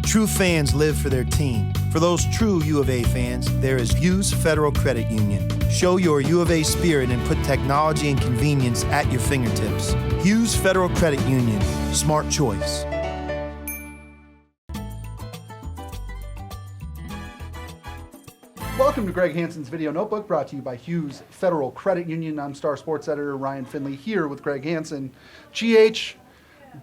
True fans live for their team. For those true U of A fans, there is Hughes Federal Credit Union. Show your U of A spirit and put technology and convenience at your fingertips. Hughes Federal Credit Union. Smart choice. Welcome to Greg Hansen's Video Notebook, brought to you by Hughes Federal Credit Union. I'm Star Sports Editor Ryan Finley here with Greg Hansen. GH,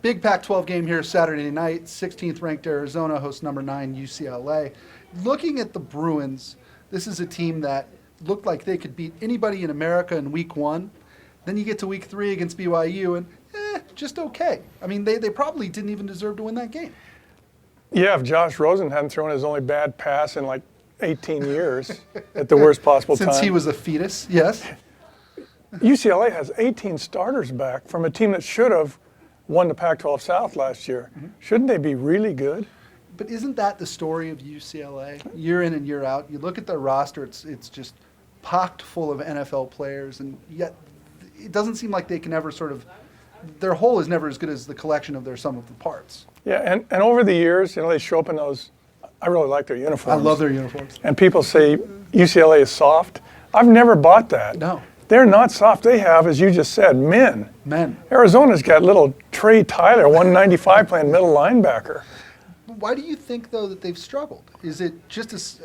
big Pac-12 game here Saturday night. 16th ranked Arizona hosts number 9 UCLA. Looking at the Bruins, this is a team that looked like they could beat anybody in America in week 1. Then you get to week 3 against BYU and just okay. I mean, they probably didn't even deserve to win that game. Yeah, if Josh Rosen hadn't thrown his only bad pass in like 18 years at the worst possible time. Since he was a fetus, yes. UCLA has 18 starters back from a team that should have won the Pac-12 South last year. Mm-hmm. Shouldn't they be really good? But isn't that the story of UCLA? Year in and year out, you look at their roster, it's just packed full of NFL players, and yet it doesn't seem like they can ever sort of, their whole is never as good as the collection of their sum of the parts. Yeah, and over the years, they show up in those, I really like their uniforms. I love their uniforms. And people say UCLA is soft. I've never bought that. No. They're not soft. They have, as you just said, men. Arizona's got little Trey Tyler, 195, playing middle linebacker. Why do you think, though, that they've struggled? Is it just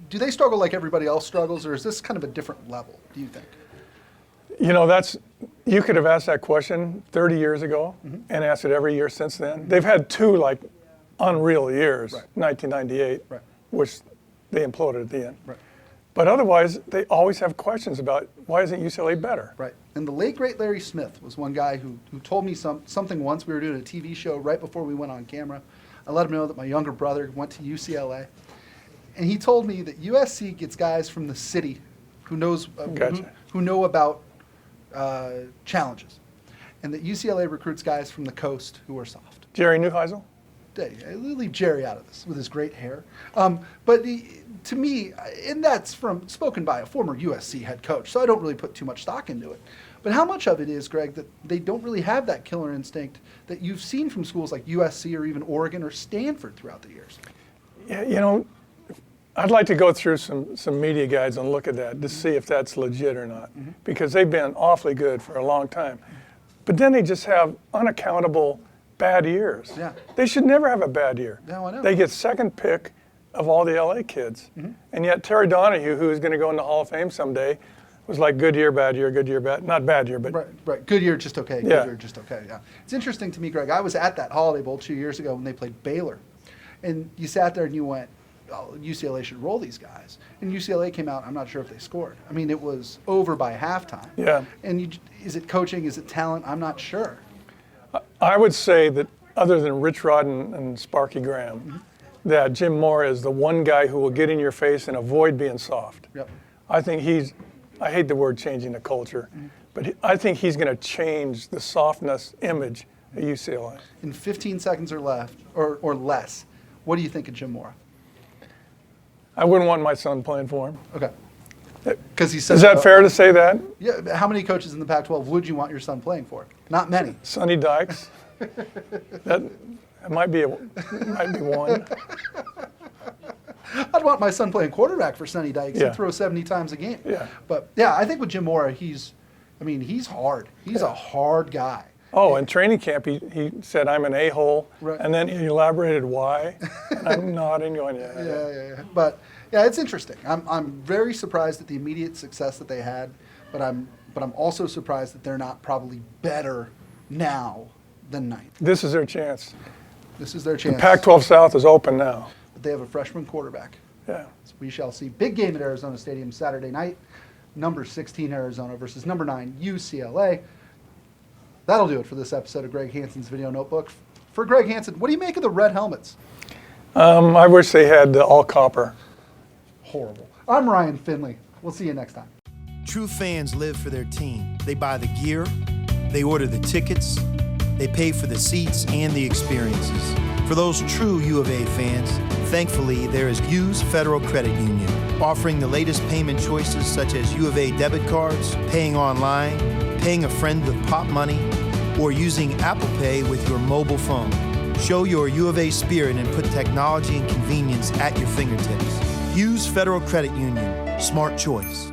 do they struggle like everybody else struggles, or is this kind of a different level, do you think? You could have asked that question 30 years ago and asked it every year since then. They've had two, unreal years, right. 1998, right. Which they imploded at the end. Right. But otherwise, they always have questions about why isn't UCLA better? Right. And the late, great Larry Smith was one guy who told me something once. We were doing a TV show right before we went on camera. I let him know that my younger brother went to UCLA. And he told me that USC gets guys from the city who who know about challenges. And that UCLA recruits guys from the coast who are soft. Jerry Neuheisel? Leave Jerry out of this with his great hair. But to me, and that's spoken by a former USC head coach, so I don't really put too much stock into it. But how much of it is, Greg, that they don't really have that killer instinct that you've seen from schools like USC or even Oregon or Stanford throughout the years? Yeah, I'd like to go through some media guides and look at that to see if that's legit or not, because they've been awfully good for a long time. But then they just have unaccountable bad years. Yeah. They should never have a bad year. No, I know. They get second pick of all the LA kids. And yet Terry Donahue, who is going to go in the Hall of Fame someday, was like good year, bad year, good year, bad. Not bad year, but right. Good year, just okay. Good year, just okay. Yeah. It's interesting to me, Greg. I was at that Holiday Bowl 2 years ago when they played Baylor, and you sat there and you went, "Oh, UCLA should roll these guys." And UCLA came out. I'm not sure if they scored. I mean, it was over by halftime. Yeah. And is it coaching? Is it talent? I'm not sure. I would say that other than Rich Rod and Sparky Graham, that Jim Mora is the one guy who will get in your face and avoid being soft. Yep. I think I hate the word changing the culture, but I think he's going to change the softness image at UCLA. In 15 seconds or less, what do you think of Jim Mora? I wouldn't want my son playing for him. Okay. Because he says. Is that fair to say that? Yeah. How many coaches in the Pac-12 would you want your son playing for? Not many. Sonny Dykes. That might be one. I'd want my son playing quarterback for Sonny Dykes. He'd throw 70 times a game. Yeah. But yeah, I think with Jim Mora, he's hard. He's a hard guy. Oh, in training camp, he said, "I'm an a-hole," right. And then he elaborated why. I'm nodding, going, yeah. But yeah, it's interesting. I'm very surprised at the immediate success that they had, but I'm also surprised that they're not probably better now than 9th. This is their chance. This is their chance. The Pac-12 South is open now. But they have a freshman quarterback. Yeah. So we shall see. Big game at Arizona Stadium Saturday night. Number 16 Arizona versus number 9 UCLA. That'll do it for this episode of Greg Hansen's Video Notebook. For Greg Hansen, what do you make of the red helmets? I wish they had all copper. Horrible. I'm Ryan Finley. We'll see you next time. True fans live for their team. They buy the gear, they order the tickets, they pay for the seats and the experiences. For those true U of A fans, thankfully there is Hughes Federal Credit Union, offering the latest payment choices such as U of A debit cards, paying online, paying a friend with pop money, or using Apple Pay with your mobile phone. Show your U of A spirit and put technology and convenience at your fingertips. Hughes Federal Credit Union. Smart choice.